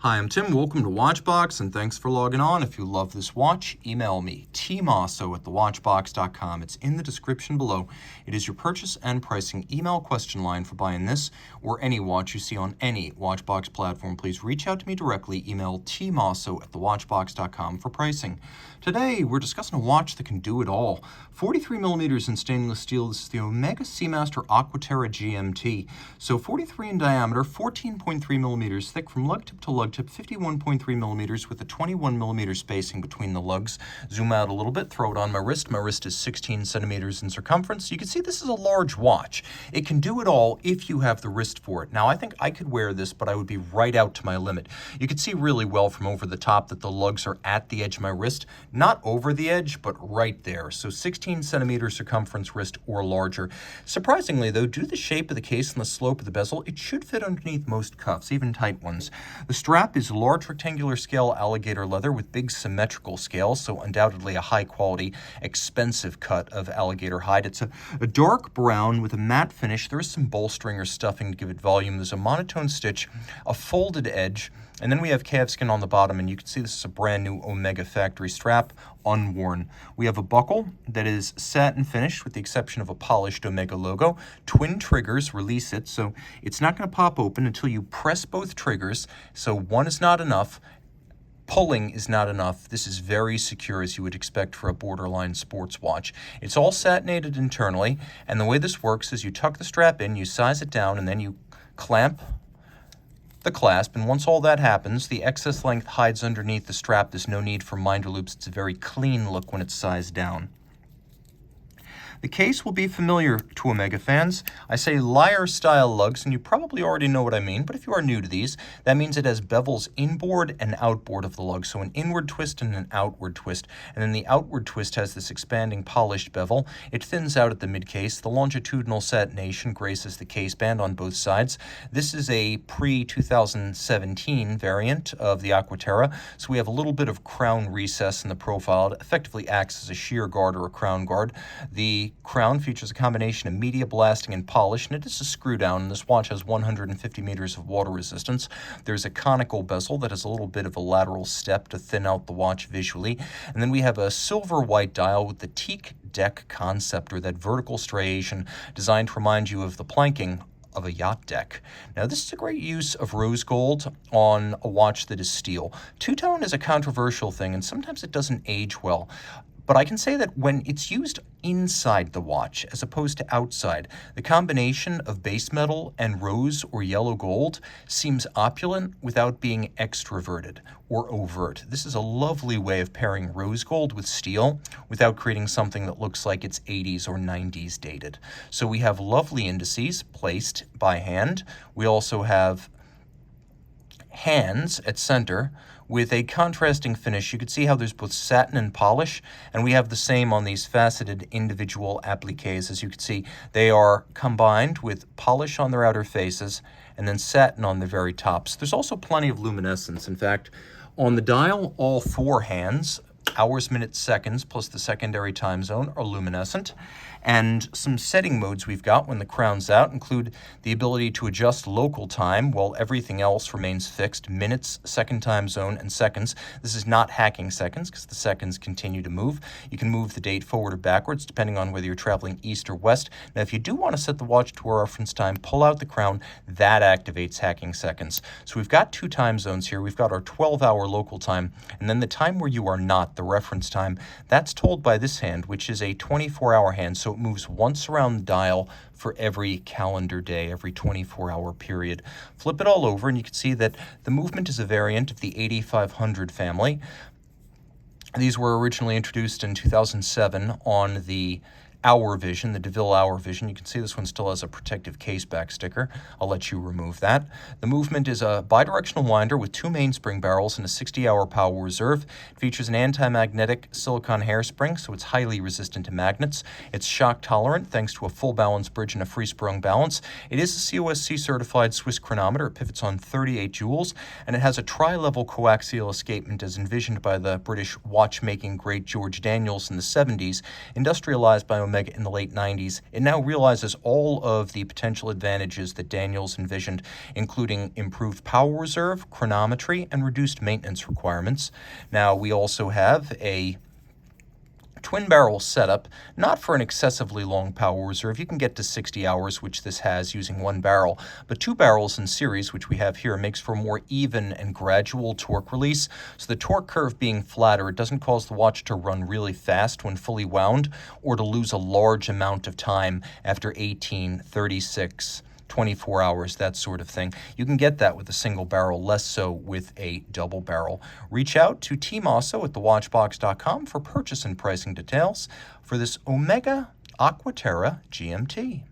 Hi, I'm Tim. Welcome to Watchbox, and thanks for logging on. If you love this watch, email me, tmosso@thewatchbox.com. It's in the description below. It is your purchase and pricing email question line for buying this or any watch you see on any Watchbox platform. Please reach out to me directly. Email tmosso@thewatchbox.com for pricing. Today, we're discussing a watch that can do it all. 43 millimeters in stainless steel. This is the Omega Seamaster Aqua Terra GMT. So 43 in diameter, 14.3 millimeters thick from lug tip to lug tip, 51.3 millimeters with a 21 millimeter spacing between the lugs. Zoom out a little bit, throw it on my wrist. My wrist is 16 centimeters in circumference. You can see this is a large watch. It can do it all if you have the wrist for it. Now, I think I could wear this, but I would be right out to my limit. You can see really well from over the top that the lugs are at the edge of my wrist. Not over the edge, but right there. So 16 centimeter circumference wrist or larger. Surprisingly, though, due to the shape of the case and the slope of the bezel, it should fit underneath most cuffs, even tight ones. The strap is large rectangular scale alligator leather with big symmetrical scales, so undoubtedly a high quality, expensive cut of alligator hide. It's a dark brown with a matte finish. There is some bolstering or stuffing to give it volume. There's a monotone stitch, a folded edge, and then we have calfskin on the bottom, and you can see this is a brand new Omega factory strap, unworn. We have a buckle that is satin finished with the exception of a polished Omega logo. Twin triggers release it, so it's not going to pop open until you press both triggers, so one is not enough. Pulling is not enough. This is very secure, as you would expect for a borderline sports watch. It's all satinated internally, and the way this works is you tuck the strap in, you size it down, and then you clamp the clasp, and once all that happens, the excess length hides underneath the strap. There's no need for minder loops. It's a very clean look when it's sized down. The case will be familiar to Omega fans. I say lyre-style lugs, and you probably already know what I mean, but if you are new to these, that means it has bevels inboard and outboard of the lug, so an inward twist and an outward twist. And then the outward twist has this expanding polished bevel. It thins out at the mid-case. The longitudinal satination graces the case band on both sides. This is a pre-2017 variant of the Aqua Terra, so we have a little bit of crown recess in the profile. It effectively acts as a shear guard or a crown guard. The crown features a combination of media blasting and polish, and it is a screw down, and this watch has 150 meters of water resistance. There's a conical bezel that has a little bit of a lateral step to thin out the watch visually, and then we have a silver white dial with the teak deck concept, or that vertical striation designed to remind you of the planking of a yacht deck. Now, this is a great use of rose gold on a watch that is steel. Two-tone is a controversial thing, and sometimes it doesn't age well. But I can say that when it's used inside the watch as opposed to outside, the combination of base metal and rose or yellow gold seems opulent without being extroverted or overt. This is a lovely way of pairing rose gold with steel without creating something that looks like it's 80s or 90s dated. So we have lovely indices placed by hand. We also have hands at center with a contrasting finish. You can see how there's both satin and polish, and we have the same on these faceted individual appliques. As you can see, they are combined with polish on their outer faces and then satin on the very tops. There's also plenty of luminescence. In fact, on the dial, all four hands, hours, minutes, seconds, plus the secondary time zone, are luminescent. And some setting modes we've got when the crown's out include the ability to adjust local time while everything else remains fixed: minutes, second time zone, and seconds. This is not hacking seconds because the seconds continue to move. You can move the date forward or backwards depending on whether you're traveling east or west. Now, if you do want to set the watch to a reference time, pull out the crown. That activates hacking seconds. So we've got two time zones here. We've got our 12-hour local time, and then the time where you are not, the reference time. That's told by this hand, which is a 24-hour hand, so it moves once around the dial for every calendar day, every 24-hour period. Flip it all over, and you can see that the movement is a variant of the 8500 family. These were originally introduced in 2007 on the Hour Vision, the DeVille Hour Vision. You can see this one still has a protective case back sticker. I'll let you remove that. The movement is a bidirectional winder with two mainspring barrels and a 60-hour power reserve. It features an anti-magnetic silicone hairspring, so it's highly resistant to magnets. It's shock tolerant thanks to a full balance bridge and a free sprung balance. It is a COSC certified Swiss chronometer. It pivots on 38 joules, and it has a tri-level coaxial escapement as envisioned by the British watchmaking great George Daniels in the 70s, industrialized by Omega Omega in the late 90s, it now realizes all of the potential advantages that Daniels envisioned, including improved power reserve, chronometry, and reduced maintenance requirements. Now, we also have a twin barrel setup, not for an excessively long power reserve. You can get to 60 hours, which this has using one barrel, but two barrels in series, which we have here, makes for more even and gradual torque release. So the torque curve being flatter, it doesn't cause the watch to run really fast when fully wound or to lose a large amount of time after 18, 36, 24 hours, that sort of thing. You can get that with a single barrel, less so with a double barrel. Reach out to Team Mosso at thewatchbox.com for purchase and pricing details for this Omega Aqua Terra GMT.